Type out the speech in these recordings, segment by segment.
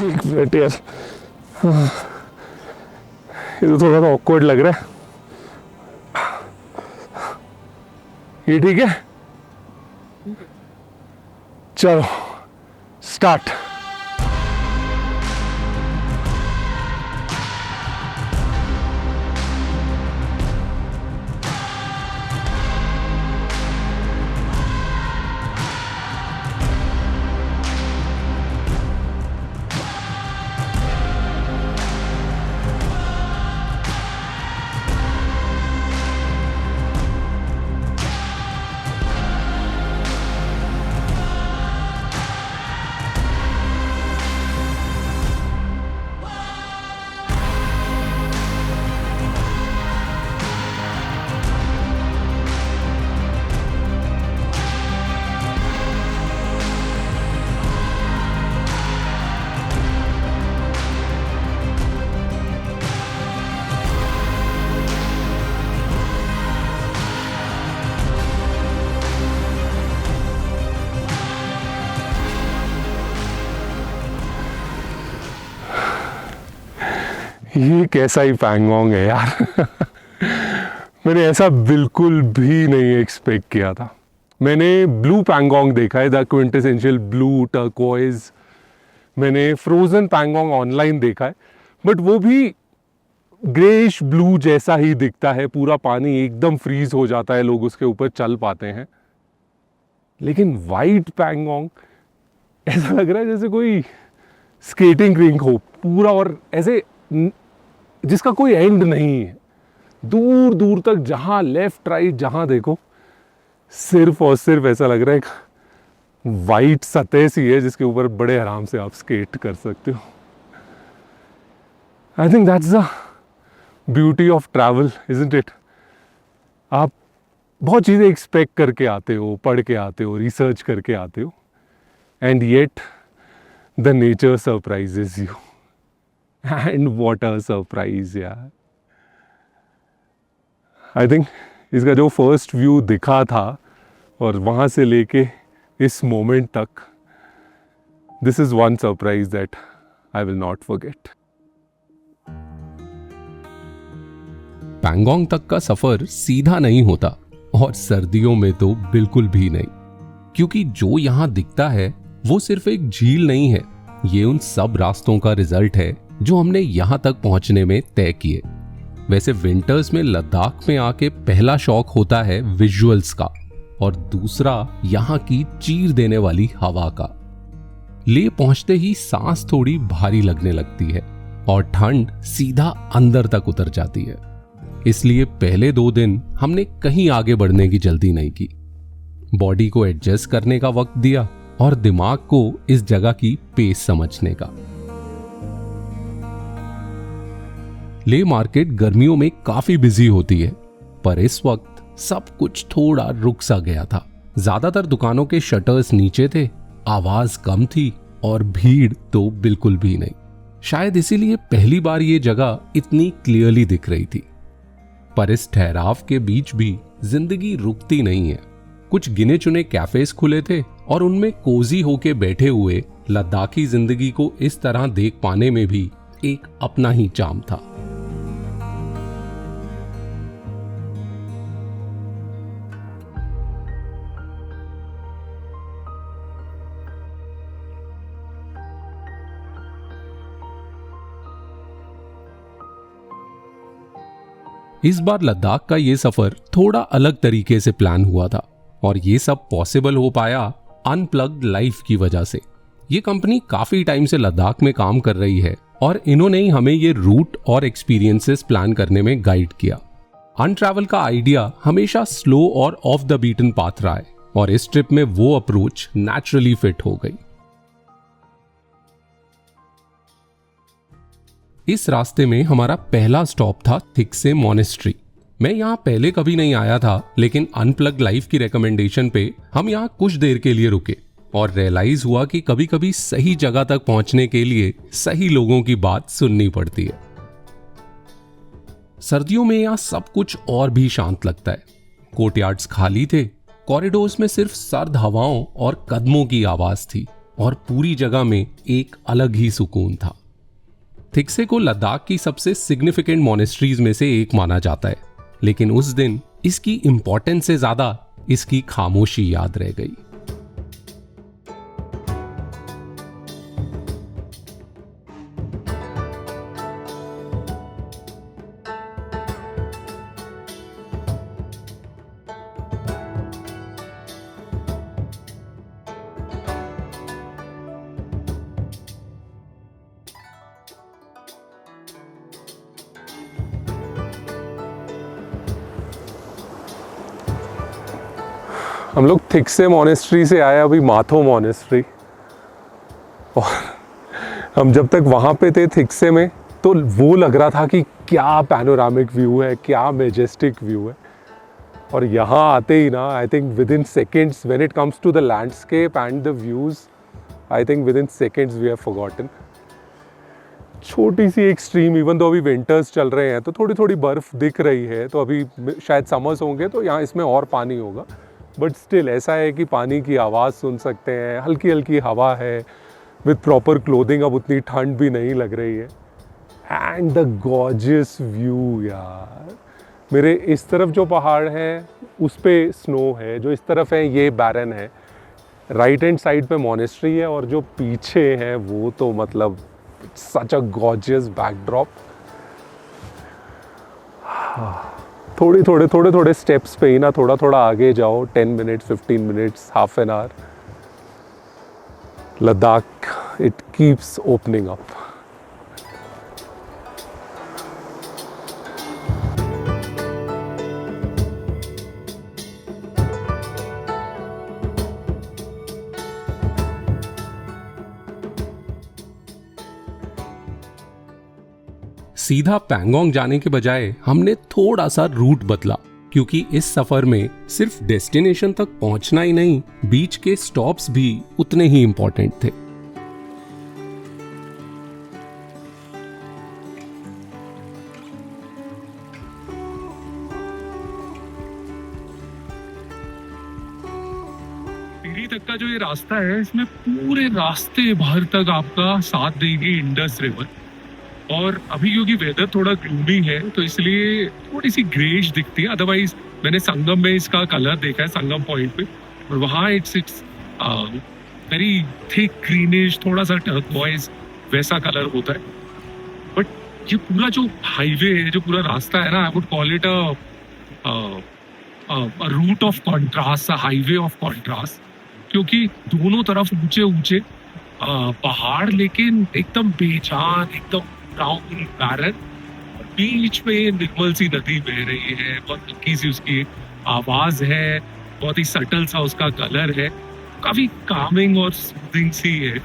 एक मिनट यार, ये तो थोड़ा सा ऑकवर्ड लग रहा है। ये ठीक है, चलो स्टार्ट। ये कैसा ही पैंगोंग है यार। मैंने ऐसा बिल्कुल भी नहीं एक्सपेक्ट किया था। मैंने ब्लू पैंगोंग देखा है, द क्विंटेसेंशियल ब्लू टर्कोइज। मैंने फ्रोजन पैंगोंग ऑनलाइन देखा है, बट वो भी ग्रेइश ब्लू जैसा ही दिखता है। पूरा पानी एकदम फ्रीज हो जाता है, लोग उसके ऊपर चल पाते हैं। लेकिन वाइट पैंगोंग ऐसा लग रहा है जैसे कोई स्केटिंग रिंग हो पूरा, और ऐसे जिसका कोई एंड नहीं है। दूर दूर तक जहां लेफ्ट राइट जहां देखो, सिर्फ और सिर्फ ऐसा लग रहा है एक वाइट सतह सी है जिसके ऊपर बड़े आराम से आप स्केट कर सकते हो। I think that's the beauty of travel, isn't it? आप बहुत चीजें एक्सपेक्ट करके आते हो, पढ़ के आते हो, रिसर्च करके आते हो, and yet the nature surprises you. And what a surprise यार। आई थिंक इसका जो फर्स्ट व्यू दिखा था और वहां से लेके इस मोमेंट तक, this is one surprise that I will not forget. Pangong तक का सफर सीधा नहीं होता, और सर्दियों में तो बिल्कुल भी नहीं, क्योंकि जो यहां दिखता है वो सिर्फ एक झील नहीं है। ये उन सब रास्तों का रिजल्ट है जो हमने यहां तक पहुंचने में तय किए। वैसे विंटर्स में लद्दाख में आके पहला शौक होता है विजुअल्स का, और दूसरा यहां की चीर देने वाली हवा का। ले पहुंचते ही सांस थोड़ी भारी लगने लगती है और ठंड सीधा अंदर तक उतर जाती है। इसलिए पहले 2 दिन हमने कहीं आगे बढ़ने की जल्दी नहीं की। बॉडी को एडजस्ट करने का वक्त दिया और दिमाग को इस जगह की पेस समझने का। ले मार्केट गर्मियों में काफी बिजी होती है, पर इस वक्त सब कुछ थोड़ा रुक सा गया था। ज्यादातर दुकानों के शटर्स नीचे थे, आवाज कम थी और भीड़ तो बिल्कुल भी नहीं। शायद इसीलिए पहली बार ये जगह इतनी क्लियरली दिख रही थी। पर इस ठहराव के बीच भी जिंदगी रुकती नहीं है। कुछ गिने चुने कैफेज खुले थे और उनमें कोजी होके बैठे हुए लद्दाखी जिंदगी को इस तरह देख पाने में भी एक अपना ही चार्म था। इस बार लद्दाख का ये सफर थोड़ा अलग तरीके से प्लान हुआ था, और ये सब पॉसिबल हो पाया अनप्लग्ड लाइफ की वजह से। ये कंपनी काफी टाइम से लद्दाख में काम कर रही है और इन्होंने ही हमें ये रूट और एक्सपीरियंसेस प्लान करने में गाइड किया। अनट्रैवल का आइडिया हमेशा स्लो और ऑफ द बीटन पाथ रहा है, और इस ट्रिप में वो अप्रोच नेचुरली फिट हो गई। इस रास्ते में हमारा पहला स्टॉप था थिक्से मॉनेस्ट्री। मैं यहाँ पहले कभी नहीं आया था, लेकिन अनप्लग्ड लाइफ की रिकमेंडेशन पे हम यहाँ कुछ देर के लिए रुके और रियलाइज हुआ कि कभी कभी सही जगह तक पहुंचने के लिए सही लोगों की बात सुननी पड़ती है। सर्दियों में यहाँ सब कुछ और भी शांत लगता है। कोर्टयार्ड्स खाली थे, कॉरिडोर्स में सिर्फ सर्द हवाओं और कदमों की आवाज थी, और पूरी जगह में एक अलग ही सुकून था। थिक्से को लद्दाख की सबसे सिग्निफिकेंट मॉनेस्ट्रीज में से एक माना जाता है, लेकिन उस दिन इसकी इंपॉर्टेंस से ज्यादा इसकी खामोशी याद रह गई। हम लोग थिक्से मॉनेस्ट्री से आए अभी माथो मॉनेस्ट्री, और हम जब तक वहाँ पे थे थिक्से में तो वो लग रहा था कि क्या पैनोरामिक व्यू है, क्या मेजेस्टिक व्यू है। और यहाँ आते ही ना, I think within seconds when it comes to the landscape and the views, I think within seconds we have forgotten. छोटी सी एक स्ट्रीम, इवन दो अभी विंटर्स चल रहे हैं तो थोड़ी थोड़ी बर्फ़ दिख रही है, तो अभी शायद समर्स होंगे तो यहाँ इसमें और पानी होगा, बट स्टिल ऐसा है कि पानी की आवाज़ सुन सकते हैं, हल्की हल्की हवा है, विद प्रॉपर क्लोथिंग अब उतनी ठंड भी नहीं लग रही है। एंड द गॉर्जियस व्यू यार, मेरे इस तरफ जो पहाड़ है उस पे स्नो है, जो इस तरफ है ये बैरन है, राइट हैंड साइड पे मॉनेस्ट्री है, और जो पीछे है वो तो मतलब सच अ गॉर्जियस बैकड्रॉप। थोड़े थोड़े स्टेप्स पे ही ना, थोड़ा थोड़ा आगे जाओ, 10 minutes 15 minutes half an hour, Ladakh it keeps opening up. सीधा पैंगोंग जाने के बजाय हमने थोड़ा सा रूट बदला, क्योंकि इस सफर में सिर्फ डेस्टिनेशन तक पहुंचना ही नहीं, बीच के स्टॉप्स भी उतने ही इंपॉर्टेंट थे। टिहरी तक का जो ये रास्ता है, इसमें पूरे रास्ते भर तक आपका साथ देगी इंडस रिवर। और अभी क्योंकि वेदर थोड़ा ग्लूमी है तो इसलिए थोड़ी सी ग्रेश दिखती है, अदरवाइज मैंने संगम में इसका कलर देखा है, संगम पॉइंट पे, और वहाँ इट्स वेरी थिक ग्रीनिश, थोड़ा सा टर्कोइज वैसा कलर होता है। बट ये पूरा जो हाईवे है, जो पूरा रास्ता है ना, I would call it a route of contrast, highway of contrast, क्योंकि दोनों तरफ ऊंचे ऊंचे पहाड़, लेकिन एकदम बेजान, एकदम ब्राउन बैरन, बीच में निर्मल सी नदी बह रही है, बहुत हल्की सी उसकी आवाज है, बहुत ही सटल सा उसका कलर है, काफी कामिंग और सूदिंग सी है।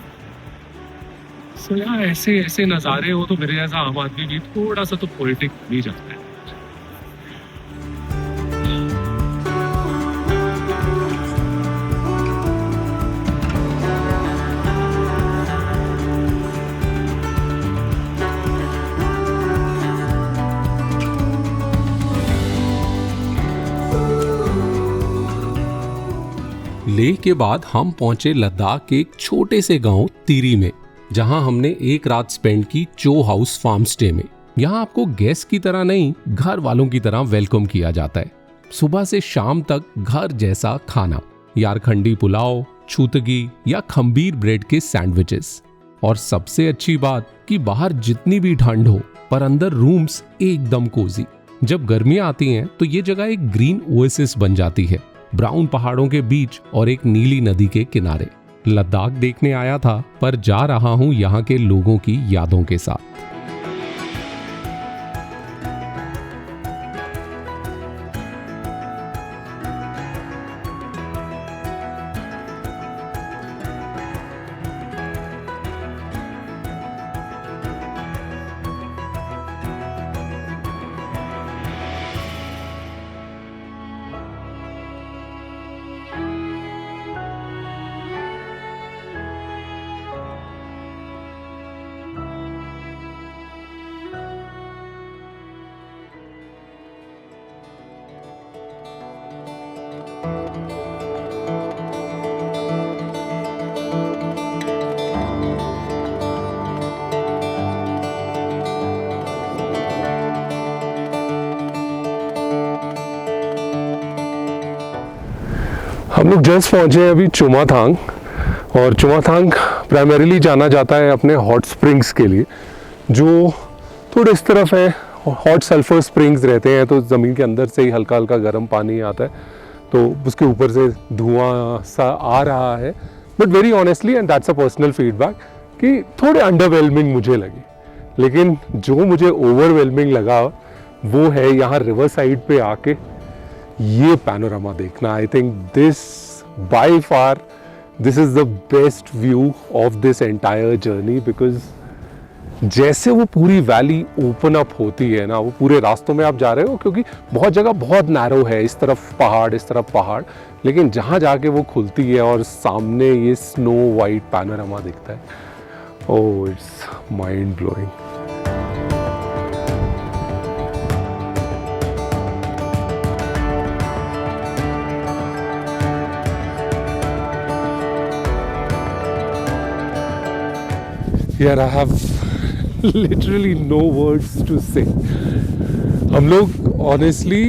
सो यार ऐसे ऐसे नज़ारे हो तो मेरे जैसा आम आदमी भी थोड़ा सा तो पोएटिक बन ही जाता है। लेह के बाद हम पहुंचे लद्दाख के एक छोटे से गांव तिरी में, जहां हमने एक रात स्पेंड की चो हाउस फार्म स्टे में। यहाँ आपको गेस्ट की तरह नहीं, घर वालों की तरह वेलकम किया जाता है। सुबह से शाम तक घर जैसा खाना, यारखंडी पुलाव, छूतगी या खंबीर ब्रेड के सैंडविचेस, और सबसे अच्छी बात कि बाहर जितनी भी ठंड हो पर अंदर रूम्स एकदम कोजी। जब गर्मियां आती हैं तो ये जगह एक ग्रीन ओएसिस बन जाती है, ब्राउन पहाड़ों के बीच और एक नीली नदी के किनारे। लद्दाख देखने आया था पर जा रहा हूं यहाँ के लोगों की यादों के साथ। हम लोग जस्ट पहुँचे हैं अभी चुमाथांग, और चुमाथांग प्राइमरीली जाना जाता है अपने हॉट स्प्रिंग्स के लिए, जो थोड़े इस तरफ है। हॉट सल्फर स्प्रिंग्स रहते हैं, तो ज़मीन के अंदर से ही हल्का हल्का गर्म पानी आता है, तो उसके ऊपर से धुआं सा आ रहा है। But very honestly, and that's a personal feedback, कि थोड़े अंडरवेलमिंग मुझे लगे। लेकिन जो मुझे ओवरवेलमिंग लगा वो है यहाँ रिवर साइड पे आके ये पैनोरामा देखना। I think this by far this is the best view of this entire journey, because जैसे वो पूरी वैली ओपन अप होती है ना, वो पूरे रास्तों में आप जा रहे हो, क्योंकि बहुत जगह बहुत नैरो है, इस तरफ पहाड़ इस तरफ पहाड़, लेकिन जहाँ जाके वो खुलती है और सामने ये स्नो वाइट पैनोरामा दिखता है, oh it's mind blowing. Here I have literally no words to say. हम लोग honestly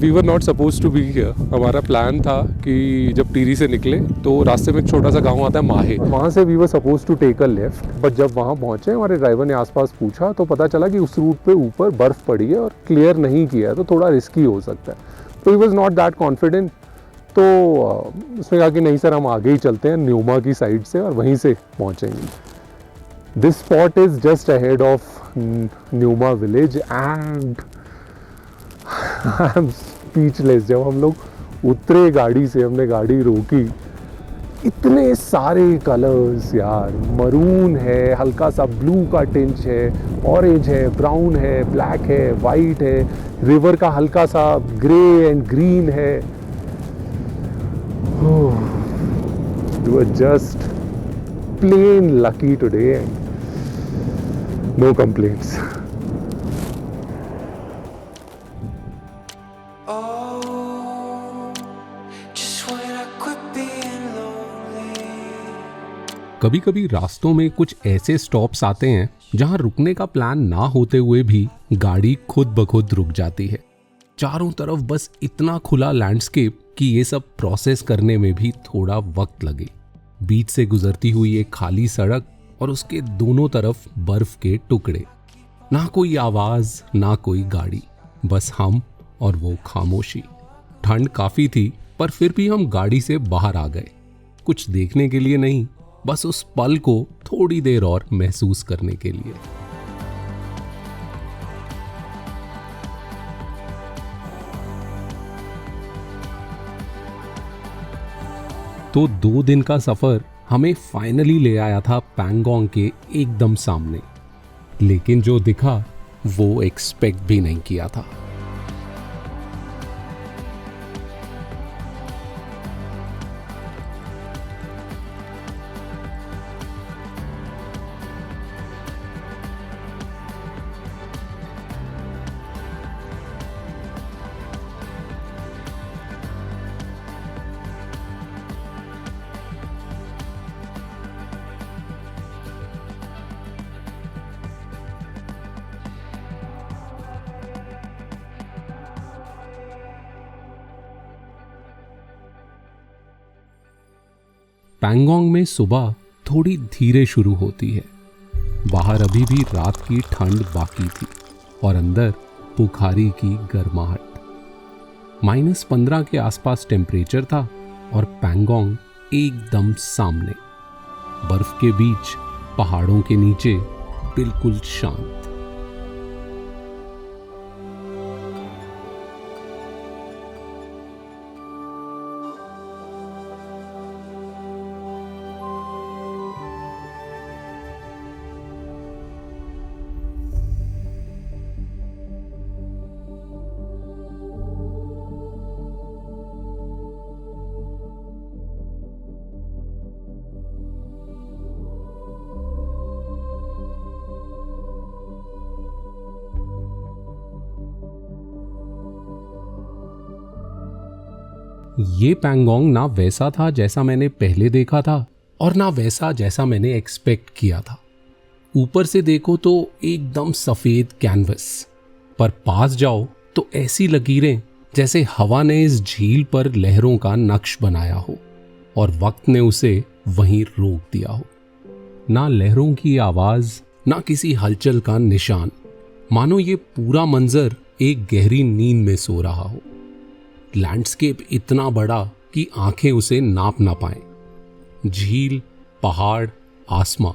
we were not supposed to be here. हमारा प्लान था कि जब टिहरी से निकले तो रास्ते में एक छोटा सा गांव आता है माहे, वहाँ से we were supposed to take a left, but जब वहाँ पहुँचे हमारे ड्राइवर ने आसपास पूछा तो पता चला कि उस रूट पे ऊपर बर्फ़ पड़ी है और क्लियर नहीं किया है, तो थोड़ा रिस्की हो सकता है। तो he was not that confident, तो उसने कहा कि नहीं सर हम आगे ही चलते हैं न्यूमा की साइड से और वहीं से पहुँचेंगे। This spot is just ahead of Nyuma village and I'm speechless। जब हम लोग उतरे गाड़ी से, हमने गाड़ी रोकी, इतने सारे कलर्स यार, मरून है, हल्का सा ब्लू का टिंच है, ऑरेंज है, ब्राउन है, ब्लैक है, वाइट है, रिवर का हल्का सा ग्रे एंड ग्रीन है। We were just plain lucky today and no complaints. कभी कभी रास्तों में कुछ ऐसे स्टॉप्स आते हैं जहां रुकने का प्लान ना होते हुए भी गाड़ी खुद ब खुद रुक जाती है। चारों तरफ बस इतना खुला लैंडस्केप कि ये सब प्रोसेस करने में भी थोड़ा वक्त लगे। बीच से गुजरती हुई एक खाली सड़क और उसके दोनों तरफ बर्फ के टुकड़े, ना कोई आवाज ना कोई गाड़ी, बस हम और वो खामोशी। ठंड काफी थी पर फिर भी हम गाड़ी से बाहर आ गए, कुछ देखने के लिए नहीं, बस उस पल को थोड़ी देर और महसूस करने के लिए। तो 2 दिन का सफर हमें फाइनली ले आया था पैंगोंग के एकदम सामने, लेकिन जो दिखा वो एक्सपेक्ट भी नहीं किया था। पैंगोंग में सुबह थोड़ी धीरे शुरू होती है। बाहर अभी भी रात की ठंड बाकी थी और अंदर बुखारी की गर्माहट। -15 के आसपास टेम्परेचर था और पैंगोंग एकदम सामने, बर्फ के बीच, पहाड़ों के नीचे, बिल्कुल शांत। ये पैंगोंग ना वैसा था जैसा मैंने पहले देखा था और ना वैसा जैसा मैंने एक्सपेक्ट किया था। ऊपर से देखो तो एकदम सफेद कैनवस, पर पास जाओ तो ऐसी लकीरें जैसे हवा ने इस झील पर लहरों का नक्श बनाया हो और वक्त ने उसे वहीं रोक दिया हो। ना लहरों की आवाज, ना किसी हलचल का निशान, मानो ये पूरा मंजर एक गहरी नींद में सो रहा हो। लैंडस्केप इतना बड़ा कि आंखें उसे नाप ना पाएं। झील, पहाड़, आसमां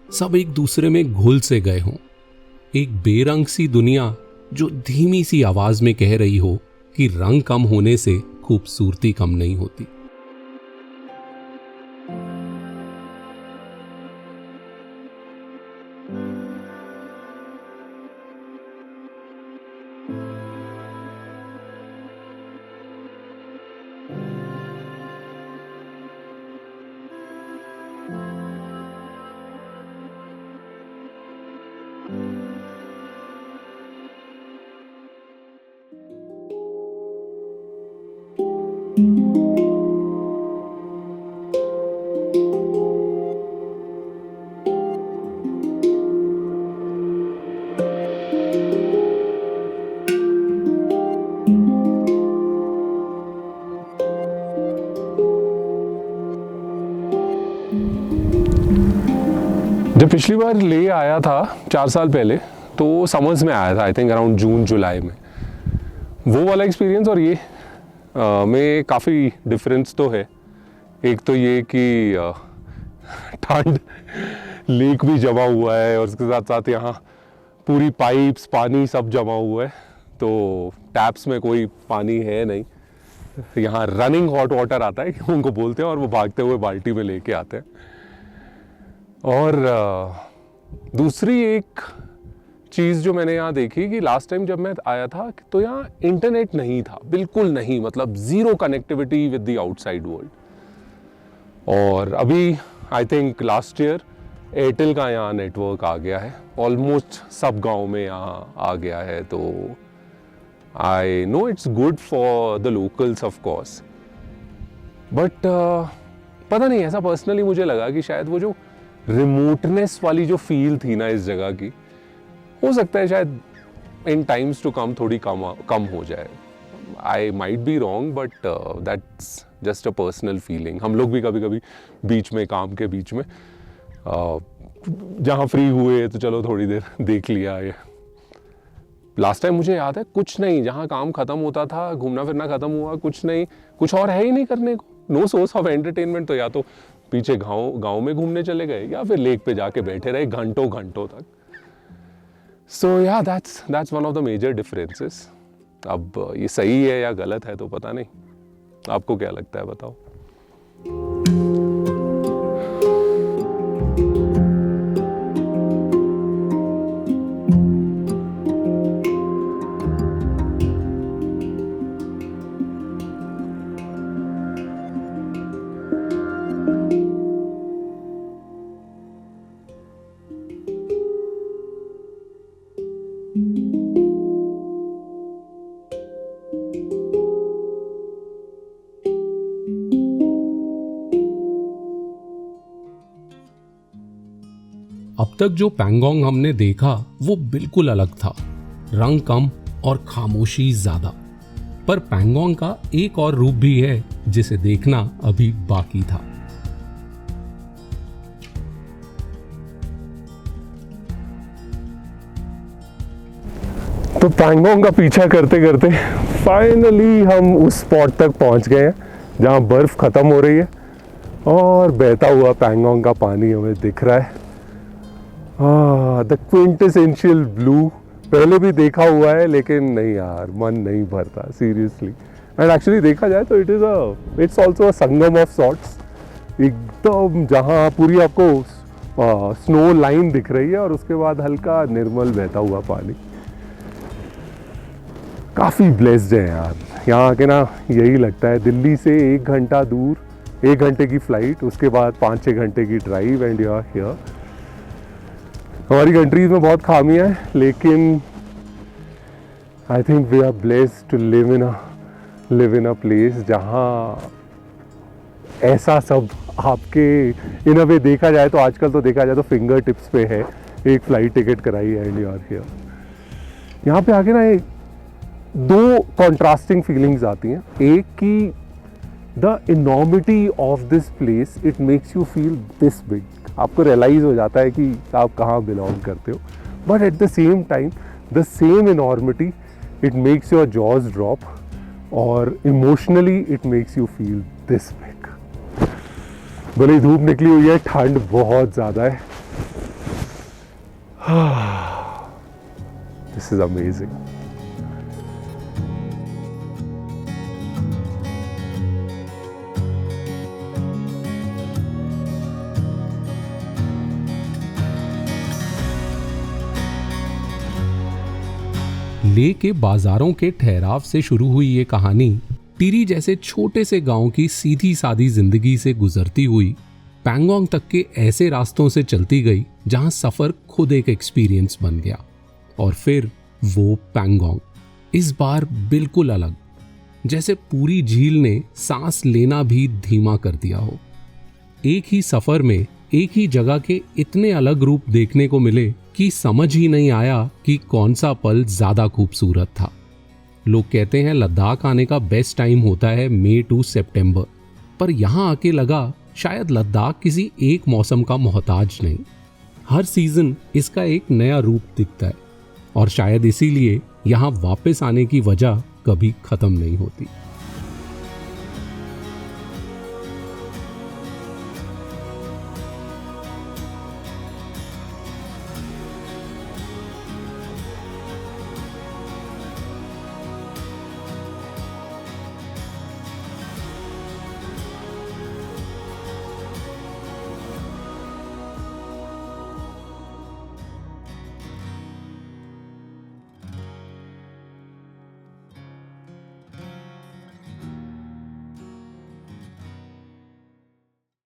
सब एक दूसरे में घुल से गए हों। एक बेरंग सी दुनिया जो धीमी सी आवाज में कह रही हो कि रंग कम होने से खूबसूरती कम नहीं होती। जब पिछली बार ले आया था 4 साल पहले, तो समर्स में आया था, आई थिंक अराउंड जून जुलाई में। वो वाला एक्सपीरियंस और ये में काफ़ी डिफरेंस तो है। एक तो ये कि ठंड, लेक भी जमा हुआ है और उसके साथ साथ यहाँ पूरी पाइप्स, पानी सब जमा हुआ है, तो टैप्स में कोई पानी है नहीं। यहाँ रनिंग हॉट वाटर आता है, उनको बोलते हैं, और वो भागते हुए बाल्टी में लेके आते हैं। और दूसरी एक चीज़ जो मैंने यहाँ देखी कि लास्ट टाइम जब मैं आया था तो यहाँ इंटरनेट नहीं था, बिल्कुल नहीं, मतलब zero connectivity with the outside world. और अभी I think last year Airtel का यहाँ नेटवर्क आ गया है, ऑलमोस्ट सब गांव में यहाँ आ गया है। तो I know it's good for the locals of course, but पता नहीं, ऐसा पर्सनली मुझे लगा कि शायद वो जो रिमोटनेस वाली जो फील थी ना इस जगह की, हो सकता है शायद इन टाइम्स टू कम थोड़ी कम हो जाए। I might be wrong, but that's just a personal feeling. हम लोग भी कभी कभी बीच में, काम के बीच में जहाँ फ्री हुए तो चलो थोड़ी देर देख लिया। ये लास्ट टाइम मुझे याद है कुछ नहीं, जहाँ काम खत्म होता था, घूमना फिरना खत्म हुआ, कुछ नहीं, कुछ और है ही नहीं करने को, नो सोर्स ऑफ एंटरटेनमेंट। तो या तो पीछे गांव में घूमने चले गए या फिर लेक पे जाके बैठे रहे घंटों घंटों तक। सो या that's one of the major differences. अब ये सही है या गलत है तो पता नहीं, आपको क्या लगता है बताओ। अब तक जो पैंगोंग हमने देखा वो बिल्कुल अलग था, रंग कम और खामोशी ज्यादा। पर पैंगोंग का एक और रूप भी है जिसे देखना अभी बाकी था। तो पैंगोंग का पीछा करते करते फाइनली हम उस स्पॉट तक पहुंच गए हैं जहां बर्फ खत्म हो रही है और बहता हुआ पैंगोंग का पानी हमें दिख रहा है। द क्विंटेसेंशियल ब्लू, पहले भी देखा हुआ है लेकिन नहीं यार, मन नहीं भरता सीरियसली। एंड एक्चुअली देखा जाए तो it's also a sangam of sorts, एकदम जहाँ पूरी आपको स्नो लाइन दिख रही है और उसके बाद हल्का निर्मल बहता हुआ पानी। काफ़ी ब्लेस्ड है यार, यहाँ आके ना यही लगता है। दिल्ली से 1 घंटा दूर, 1 घंटे की फ्लाइट, उसके बाद 5-6 घंटे की drive, and you are here. हमारी कंट्रीज में बहुत खामियां हैं, लेकिन I think we are blessed to live in a place जहाँ ऐसा सब आपके इन अ वे देखा जाए तो, आजकल तो देखा जाए तो फिंगर टिप्स पे है। एक फ्लाइट टिकट कराई एंड यू आर हियर। यहाँ पे आके ना दो कॉन्ट्रास्टिंग फीलिंग्स आती हैं। एक कि the enormity of this place, it makes you feel this big, आपको रियलाइज हो जाता है कि आप कहाँ बिलोंग करते हो, but at the same time the same enormity it makes your jaws drop और emotionally it makes you feel this big. भले धूप निकली हुई है, ठंड बहुत ज़्यादा है। This is amazing. लेह के बाजारों के ठहराव से शुरू हुई ये कहानी टिरी जैसे छोटे से गांव की सीधी सादी जिंदगी से गुजरती हुई पैंगोंग तक के ऐसे रास्तों से चलती गई जहां सफर खुद एक एक्सपीरियंस बन गया। और फिर वो पैंगोंग, इस बार बिल्कुल अलग, जैसे पूरी झील ने सांस लेना भी धीमा कर दिया हो। एक ही सफर में एक ही जगह के इतने अलग रूप देखने को मिले कि समझ ही नहीं आया कि कौन सा पल ज्यादा खूबसूरत था। लोग कहते हैं लद्दाख आने का बेस्ट टाइम होता है मई टू सितंबर, पर यहां आके लगा शायद लद्दाख किसी एक मौसम का मोहताज नहीं। हर सीजन इसका एक नया रूप दिखता है और शायद इसीलिए यहां वापस आने की वजह कभी खत्म नहीं होती।